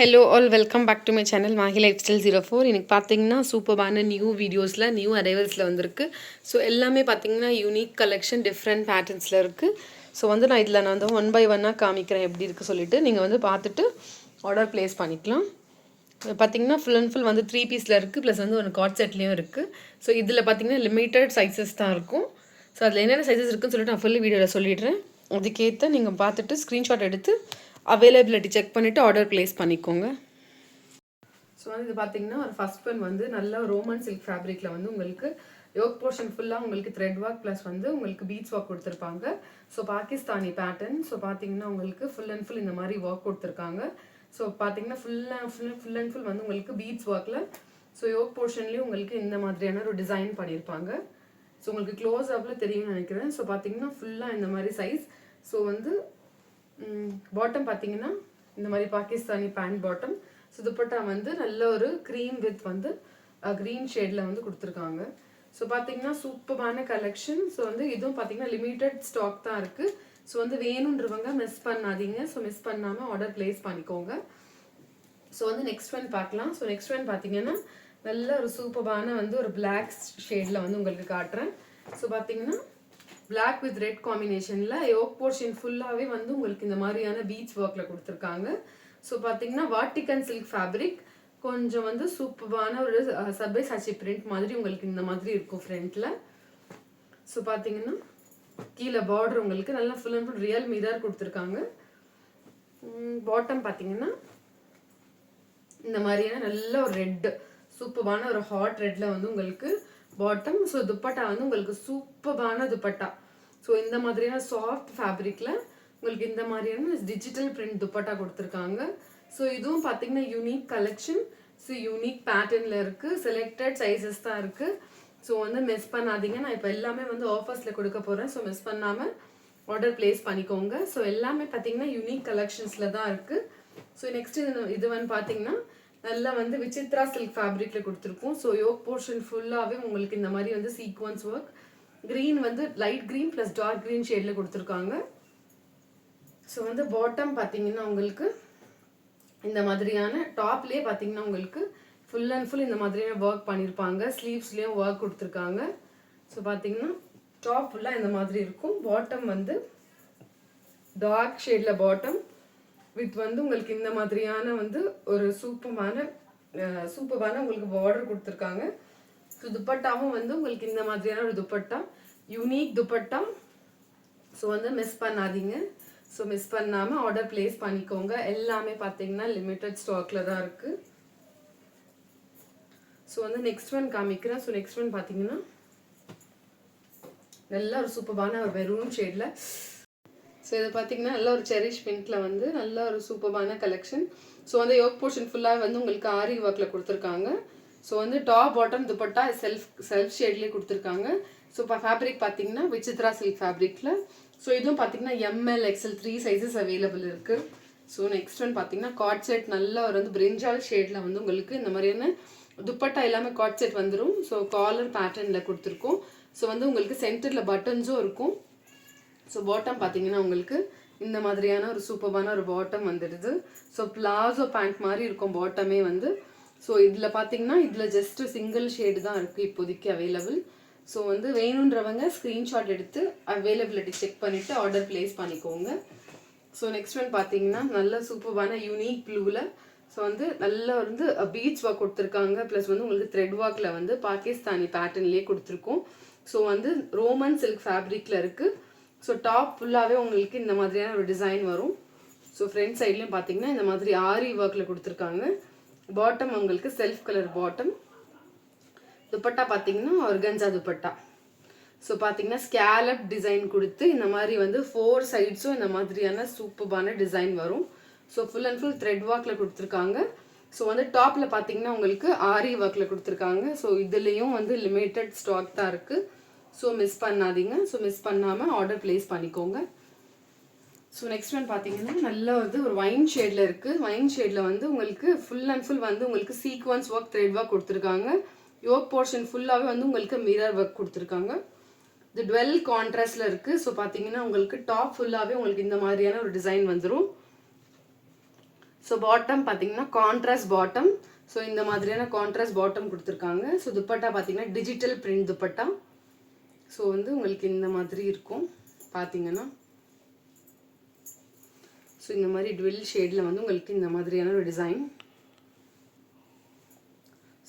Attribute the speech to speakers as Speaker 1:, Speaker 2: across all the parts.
Speaker 1: Hello all welcome back to my channel Mahi life style 04. எனக்கு பார்த்தீங்கன்னா சூப்பரான நியூ வீடியோஸில் நியூ அரைவல்ஸில் வந்திருக்கு. ஸோ எல்லாமே பார்த்தீங்கன்னா யூனிக் கலெக்ஷன் டிஃப்ரெண்ட் பேட்டர்ன்ஸில் இருக்குது. ஸோ நான் இதில் வந்து ஒன் பை ஒன்னாக காமிக்கிறேன் எப்படி இருக்குது சொல்லிவிட்டு நீங்கள் பார்த்துட்டு ஆர்டர் ப்ளேஸ் பண்ணிக்கலாம். பார்த்தீங்கன்னா ஃபுல் அண்ட் ஃபுல் வந்து 3 பீஸில் இருக்குது, ப்ளஸ் வந்து ஒரு கார்ட் செட்லேயும் இருக்குது. ஸோ இதில் பார்த்தீங்கன்னா லிமிட்டட் சைஸஸ் தான் இருக்கும். ஸோ அதில் என்னென்ன சைஸஸ் இருக்குன்னு சொல்லிட்டு நான் ஃபுல் வீடியோவில் சொல்லிடுறேன். அதுக்கேற்ற நீங்கள் பார்த்துட்டு ஸ்க்ரீன்ஷாட் எடுத்து அவைலபிலிட்டி செக் பண்ணிவிட்டு ஆர்டர் ப்ளேஸ் பண்ணிக்கோங்க. ஸோ இது பார்த்தீங்கன்னா ஒரு ஃபர்ஸ்ட் ஒன் வந்து நல்ல ரோமன் சில்க் ஃபேப்ரிக்கில் வந்து உங்களுக்கு யோக் போர்ஷன் ஃபுல்லாக உங்களுக்கு த்ரெட் ஒர்க் ப்ளஸ் வந்து உங்களுக்கு பீட்ஸ் ஒர்க் கொடுத்துருப்பாங்க. So Pakistani pattern. ஸோ பார்த்தீங்கன்னா உங்களுக்கு ஃபுல் அண்ட் ஃபுல் இந்த மாதிரி ஒர்க் கொடுத்துருக்காங்க. ஸோ பார்த்தீங்கன்னா ஃபுல் அண்ட் ஃபுல் வந்து உங்களுக்கு பீட்ஸ் ஒர்க்கில் ஸோ யோக் போர்ஷன்லேயும் உங்களுக்கு இந்த மாதிரியான ஒரு டிசைன் பண்ணியிருப்பாங்க. ஸோ உங்களுக்கு க்ளோஸ் அப்பில் தெரியும்னு நினைக்கிறேன். ஸோ பார்த்தீங்கன்னா ஃபுல்லாக இந்த மாதிரி சைஸ். ஸோ வந்து பாட்டம் பார்த்தீங்கன்னா இந்த மாதிரி Pakistani pant bottom. So dupatta வந்து நல்ல ஒரு க்ரீம் வித் வந்து க்ரீன் ஷேடில் வந்து கொடுத்துருக்காங்க. ஸோ பார்த்தீங்கன்னா சூப்பரான கலெக்ஷன். ஸோ வந்து இதுவும் பார்த்தீங்கன்னா லிமிட்டட் ஸ்டாக் தான் இருக்குது. ஸோ வந்து வேணுன்றவங்க மிஸ் பண்ணாதீங்க. ஸோ மிஸ் பண்ணாமல் ஆர்டர் ப்ளேஸ் பண்ணிக்கோங்க. ஸோ வந்து நெக்ஸ்ட் ஒன் பார்க்கலாம். ஸோ நெக்ஸ்ட் ஒன் பார்த்தீங்கன்னா நல்ல ஒரு சூப்பரான வந்து ஒரு பிளாக் ஷேடில் வந்து உங்களுக்கு காட்டுறேன். ஸோ பார்த்தீங்கன்னா பிளாக் வித் ரெட் காம்பினேஷனில் யோக் போர்ஷன் ஃபுல்லாகவே வந்து உங்களுக்கு இந்த மாதிரியான பீச் ஒர்க்கில் கொடுத்துருக்காங்க. ஸோ பார்த்தீங்கன்னா வாட்டிகன் சில்க் ஃபேப்ரிக் கொஞ்சம் வந்து சூப்பரான ஒரு சபை சாச்சி பிரிண்ட் மாதிரி உங்களுக்கு இந்த மாதிரி இருக்கும் ஃப்ரண்ட்டில். ஸோ பார்த்தீங்கன்னா கீழே பார்டர் உங்களுக்கு நல்லா full and full real mirror கொடுத்துருக்காங்க. பாட்டம் பார்த்தீங்கன்னா இந்த மாதிரியான நல்ல ஒரு ரெட் சூப்பரான ஒரு ஹாட் ரெட்டில் வந்து உங்களுக்கு பாட்டம். ஸோ துப்பட்டா வந்து உங்களுக்கு சூப்பரான துப்பட்டா. ஸோ இந்த மாதிரியான சாஃப்ட் ஃபேப்ரிக்கில் உங்களுக்கு இந்த மாதிரியான டிஜிட்டல் பிரிண்ட் துப்பட்டா கொடுத்துருக்காங்க. ஸோ இதுவும் பார்த்தீங்கன்னா யூனிக் கலெக்ஷன். ஸோ யூனிக் பேட்டர்னில் இருக்குது, செலக்டட் சைஸஸ் தான் இருக்குது. ஸோ வந்து மிஸ் பண்ணாதீங்க. நான் இப்போ எல்லாமே வந்து ஆஃபர்ஸில் கொடுக்க போகிறேன். ஸோ மிஸ் பண்ணாமல் ஆர்டர் ப்ளேஸ் பண்ணிக்கோங்க. ஸோ எல்லாமே பார்த்தீங்கன்னா யூனிக் கலெக்ஷன்ஸில் தான் இருக்குது. ஸோ நெக்ஸ்ட் இது வந்து பார்த்தீங்கன்னா நல்லா வந்து விசித்ரா சில்க் ஃபேப்ரிக்கில் கொடுத்துருக்கோம். ஸோ யோக் போர்ஷன் ஃபுல்லாகவே உங்களுக்கு இந்த மாதிரி வந்து சீக்வன்ஸ் ஒர்க் க்ரீன் வந்து light green plus dark green ஷேடில் கொடுத்துருக்காங்க. ஸோ வந்து பாட்டம் பார்த்தீங்கன்னா உங்களுக்கு இந்த மாதிரியான டாப்லேயே பார்த்தீங்கன்னா உங்களுக்கு ஃபுல் அண்ட் ஃபுல் இந்த மாதிரியான ஒர்க் பண்ணியிருப்பாங்க. ஸ்லீவ்ஸ்லேயும் ஒர்க் கொடுத்துருக்காங்க. ஸோ பார்த்தீங்கன்னா டாப் ஃபுல்லாக இந்த மாதிரி இருக்கும். பாட்டம் வந்து டார்க் ஷேடில் பாட்டம் வித் வந்து உங்களுக்கு இந்த மாதிரியான வந்து ஒரு சூப்பரான உங்களுக்கு பார்டர் கொடுத்துருக்காங்க. ஸோ துப்பட்டாவும் வந்து உங்களுக்கு இந்த மாதிரியான ஒரு துப்பட்டா, யூனிக் துப்பட்டா. ஸோ வந்து மிஸ் பண்ணாதீங்க. ஸோ மிஸ் பண்ணாமல் ஆர்டர் ப்ளேஸ் பண்ணிக்கோங்க. எல்லாமே பார்த்தீங்கன்னா லிமிட்டட் ஸ்டாக்கில் தான் இருக்குது. ஸோ வந்து நெக்ஸ்ட் ஒன் காமிக்கிறேன். ஸோ நெக்ஸ்ட் ஒன் பார்த்தீங்கன்னா நல்ல ஒரு சூப்பரான ஒரு மெரூன் ஷேடில். ஸோ இது பார்த்தீங்கன்னா நல்ல ஒரு செரிஷ் பிங்க்கில் வந்து நல்ல ஒரு சூப்பரான கலெக்ஷன். ஸோ வந்து யோக் போர்ஷன் ஃபுல்லாக வந்து உங்களுக்கு ஆரி ஒர்க்கில் கொடுத்துருக்காங்க. ஸோ வந்து டாப் பாட்டம் துப்பட்டா செல்ஃப் ஷேட்லேயே கொடுத்துருக்காங்க. ஸோ இப்போ ஃபேப்ரிக் பார்த்தீங்கன்னா விசித்ரா சில்க் ஃபேப்ரிக்கில். ஸோ இதுவும் பார்த்தீங்கன்னா ML XL 3 சைஸஸ் அவைலபிள் இருக்குது. ஸோ நெக்ஸ்ட் ஒன் பார்த்தீங்கன்னா காட் செட் நல்ல ஒரு வந்து பிரிஞ்சால் ஷேடில் வந்து உங்களுக்கு இந்த மாதிரியான துப்பட்டா எல்லாமே காட் செட் வந்துடும். ஸோ காலர் பேட்டர்னில் கொடுத்துருக்கோம். ஸோ வந்து உங்களுக்கு சென்டரில் பட்டன்ஸும் இருக்கும். ஸோ பாட்டம் பார்த்தீங்கன்னா உங்களுக்கு இந்த மாதிரியான ஒரு சூப்பரான ஒரு பாட்டம் வந்துடுது. ஸோ பிளாசோ பேண்ட் மாதிரி இருக்கும் பாட்டமே வந்து. ஸோ இதில் பார்த்தீங்கன்னா இதில் ஜஸ்ட் சிங்கிள் ஷேடு தான் இருக்குது இப்போதைக்கு அவைலபிள். ஸோ வந்து வேணுன்றவங்க ஸ்க்ரீன்ஷாட் எடுத்து அவைலபிலிட்டி செக் பண்ணிவிட்டு ஆர்டர் ப்ளேஸ் பண்ணிக்கோங்க. ஸோ நெக்ஸ்ட் ஒன் பார்த்தீங்கன்னா நல்ல சூப்பரான யூனிக் ப்ளூவில் ஸோ வந்து நல்ல வந்து பீட்ஸ் ஒர்க் கொடுத்துருக்காங்க. ப்ளஸ் வந்து உங்களுக்கு த்ரெட் ஒர்க்கில் வந்து பாகிஸ்தானி பேட்டர்ன்லேயே கொடுத்துருக்கோம். ஸோ வந்து ரோமன் சில்க் ஃபேப்ரிக்கில் இருக்குது. ஸோ டாப் ஃபுல்லாகவே உங்களுக்கு இந்த மாதிரியான ஒரு டிசைன் வரும். ஸோ ஃப்ரண்ட் சைட்லேயும் பார்த்தீங்கன்னா இந்த மாதிரி ஆரி ஒர்க்கில் கொடுத்துருக்காங்க. பாட்டம் உங்களுக்கு செல்ஃப் கலர் பாட்டம். துப்பட்டா பார்த்தீங்கன்னா ஆர்கன்ஜா துப்பட்டா. ஸோ பார்த்தீங்கன்னா ஸ்கேலப் டிசைன் கொடுத்து இந்த மாதிரி வந்து 4 சைட்ஸும் இந்த மாதிரியான சூப்பரான டிசைன் வரும். So full and full thread ஒர்க்கில் கொடுத்துருக்காங்க. ஸோ வந்து டாப்பில் பார்த்தீங்கன்னா உங்களுக்கு ஆரி ஒர்க்கில் கொடுத்துருக்காங்க. ஸோ இதுலேயும் வந்து லிமிட்டட் ஸ்டாக் தான் இருக்குது. ஸோ மிஸ் பண்ணாதீங்க. ஸோ மிஸ் பண்ணாமல் ஆர்டர் ப்ளேஸ் பண்ணிக்கோங்க. ஸோ நெக்ஸ்ட் ஒன் பார்த்தீங்கன்னா நல்ல வந்து ஒரு வைன் ஷேடில் இருக்குது. வைன் ஷேடில் வந்து உங்களுக்கு ஃபுல் அண்ட் ஃபுல் வந்து உங்களுக்கு சீக்வன்ஸ் ஒர்க் த்ரெட் ஒர்க் கொடுத்துருக்காங்க. யோக் போர்ஷன் ஃபுல்லாகவே வந்து உங்களுக்கு மிரர் ஒர்க் கொடுத்துருக்காங்க. இது டுவெல் கான்ட்ராஸ்டில் இருக்குது. ஸோ பார்த்தீங்கன்னா உங்களுக்கு டாப் ஃபுல்லாகவே உங்களுக்கு இந்த மாதிரியான ஒரு டிசைன் வந்துடும். ஸோ பாட்டம் பார்த்தீங்கன்னா கான்ட்ராஸ்ட் பாட்டம். ஸோ இந்த மாதிரியான கான்ட்ராஸ்ட் பாட்டம் கொடுத்துருக்காங்க. ஸோ துப்பட்டா பார்த்தீங்கன்னா டிஜிட்டல் பிரிண்ட் துப்பட்டா. ஸோ வந்து உங்களுக்கு இந்த மாதிரி இருக்கும் பார்த்தீங்கன்னா. ஸோ இந்த மாதிரி டுவெல் ஷேடில் வந்து உங்களுக்கு இந்த மாதிரியான ஒரு டிசைன்.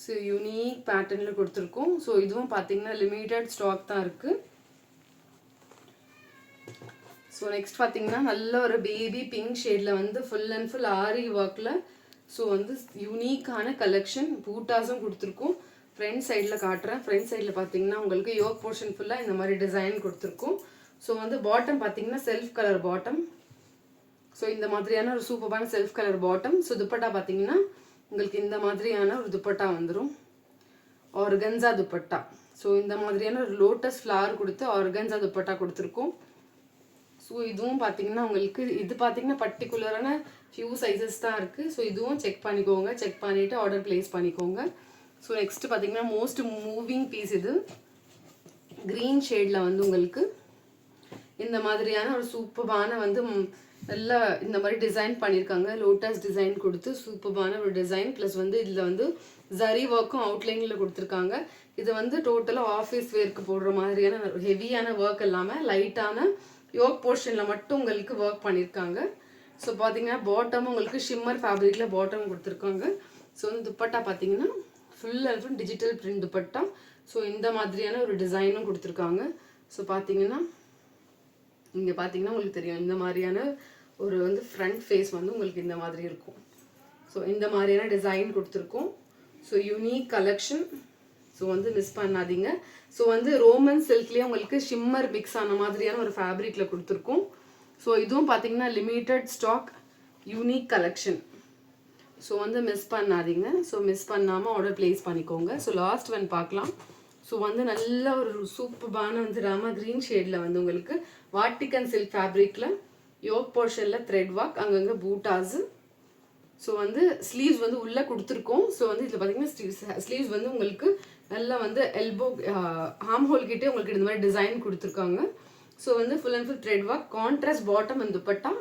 Speaker 1: ஸோ யூனிக் பேட்டர்னில் கொடுத்துருக்கோம். ஸோ இதுவும் பார்த்தீங்கன்னா லிமிட்டட் ஸ்டாக் தான் இருக்குது. ஸோ நெக்ஸ்ட் பார்த்தீங்கன்னா நல்ல ஒரு பேபி பிங்க் ஷேடில் வந்து ஃபுல் அண்ட் ஃபுல் ஆரி ஒர்க்கில். ஸோ வந்து யூனிக்கான கலெக்ஷன். பூட்டாஸும் கொடுத்துருக்கோம். ஃப்ரண்ட் சைடில் காட்டுறேன். ஃப்ரண்ட் சைடில் பார்த்தீங்கன்னா உங்களுக்கு யோக் போர்ஷன் ஃபுல்லாக இந்த மாதிரி டிசைன் கொடுத்துருக்கோம். ஸோ வந்து பாட்டம் பார்த்தீங்கன்னா செல்ஃப் கலர் பாட்டம். ஸோ இந்த மாதிரியான ஒரு சூப்பரான self colour bottom. So dupatta பார்த்தீங்கன்னா உங்களுக்கு இந்த மாதிரியான ஒரு துப்பட்டா வந்துடும். ஆர்கன்ஸா துப்பட்டா. ஸோ இந்த மாதிரியான ஒரு லோட்டஸ் ஃப்ளவர் கொடுத்து ஆர்கன்ஸா துப்பட்டா கொடுத்துருக்கோம். ஸோ இதுவும் பார்த்தீங்கன்னா உங்களுக்கு இது பார்த்தீங்கன்னா பர்டிகுலரான ஃபியூ சைஸஸ் தான் இருக்குது. ஸோ இதுவும் செக் பண்ணிக்கோங்க. செக் பண்ணிவிட்டு ஆர்டர் ப்ளேஸ் பண்ணிக்கோங்க. ஸோ நெக்ஸ்ட் பார்த்தீங்கன்னா மோஸ்ட் மூவிங் பீஸ் இது க்ரீன் ஷேடில் வந்து உங்களுக்கு இந்த மாதிரியான ஒரு சூப்பரான வந்து நல்லா இந்த மாதிரி டிசைன் பண்ணியிருக்காங்க. லோட்டஸ் டிசைன் கொடுத்து சூப்பரான ஒரு டிசைன். ப்ளஸ் வந்து இதில் வந்து ஜரி ஒர்க்கும் அவுட்லைனில் கொடுத்துருக்காங்க. இது வந்து டோட்டலாக ஆஃபீஸ் வேர்க்கு போடுற மாதிரியான ஹெவியான ஒர்க் இல்லாமல் லைட்டான யோக் போர்ஷனில் மட்டும் உங்களுக்கு ஒர்க் பண்ணியிருக்காங்க. ஸோ பார்த்தீங்கன்னா பாட்டம் உங்களுக்கு ஷிம்மர் ஃபேப்ரிக்கில் பாட்டம் கொடுத்துருக்காங்க. ஸோ வந்து துப்பட்டா பார்த்தீங்கன்னா full and full digital print dupatta. So இந்த மாதிரியான ஒரு டிசைனும் கொடுத்துருக்காங்க. ஸோ பார்த்தீங்கன்னா இங்கே பார்த்தீங்கன்னா உங்களுக்கு தெரியும் இந்த மாதிரியான ஒரு வந்து ஃப்ரண்ட் ஃபேஸ் வந்து உங்களுக்கு இந்த மாதிரி இருக்கும். ஸோ இந்த மாதிரியான டிசைன் கொடுத்துருக்கோம். So unique collection. ஸோ வந்து மிஸ் பண்ணாதீங்க. ஸோ வந்து ரோமன் சில்க்லேயே உங்களுக்கு ஷிம்மர் மிக்ஸ் ஆன மாதிரியான ஒரு ஃபேப்ரிக்கில் கொடுத்துருக்கோம். ஸோ இதுவும் பார்த்தீங்கன்னா limited stock unique collection. So வந்து மிஸ் பண்ணாதீங்க. ஸோ மிஸ் பண்ணாமல் ஆர்டர் ப்ளேஸ் பண்ணிக்கோங்க. ஸோ லாஸ்ட் ஒன் பார்க்கலாம். ஸோ வந்து நல்ல ஒரு சூப்பரான வந்து ராமா க்ரீன் ஷேடில் வந்து உங்களுக்கு வாட்டிகன் சில்க் ஃபேப்ரிக்கில் யோக் போர்ஷனில் த்ரெட் ஒர்க் அங்கங்கே பூட்டாஸு. ஸோ வந்து ஸ்லீவ்ஸ் வந்து உள்ளே கொடுத்துருக்கோம். ஸோ வந்து இதில் பார்த்தீங்கன்னா ஸ்லீவ்ஸ் வந்து உங்களுக்கு நல்லா வந்து எல்போ ஹார்ம் ஹோல் கிட்டே உங்களுக்கு இந்த மாதிரி டிசைன் கொடுத்துருக்காங்க. ஸோ வந்து full and full thread work contrast bottom and dupatta.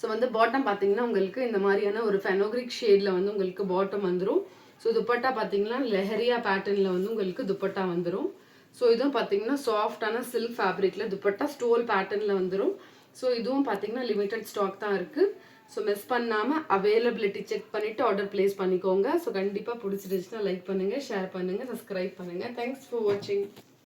Speaker 1: So வந்து பாட்டம் பார்த்தீங்கன்னா உங்களுக்கு இந்த மாதிரியான ஒரு ஃபெனோக்ரிக் ஷேடில் வந்து உங்களுக்கு பாட்டம் வந்துடும். ஸோ துப்பட்டா பார்த்தீங்கன்னா லெஹரியா பேட்டர்னில் வந்து உங்களுக்கு துப்பட்டா வந்துடும். ஸோ இதுவும் பார்த்தீங்கன்னா சாஃப்டான சில்க் ஃபேப்ரிக்கில் துப்பட்டா ஸ்டோல் பேட்டர்னில் வந்துடும். ஸோ இதுவும் பார்த்தீங்கன்னா லிமிட்டட் ஸ்டாக் தான் இருக்குது. ஸோ மிஸ் பண்ணாமல் அவைலபிலிட்டி செக் பண்ணிவிட்டு ஆர்டர் ப்ளேஸ் பண்ணிக்கோங்க. ஸோ கண்டிப்பாக பிடிச்சிருச்சுன்னா லைக் பண்ணுங்கள், ஷேர் பண்ணுங்கள், சப்ஸ்கிரைப் பண்ணுங்கள். தேங்க்ஸ் ஃபார் வாட்சிங்.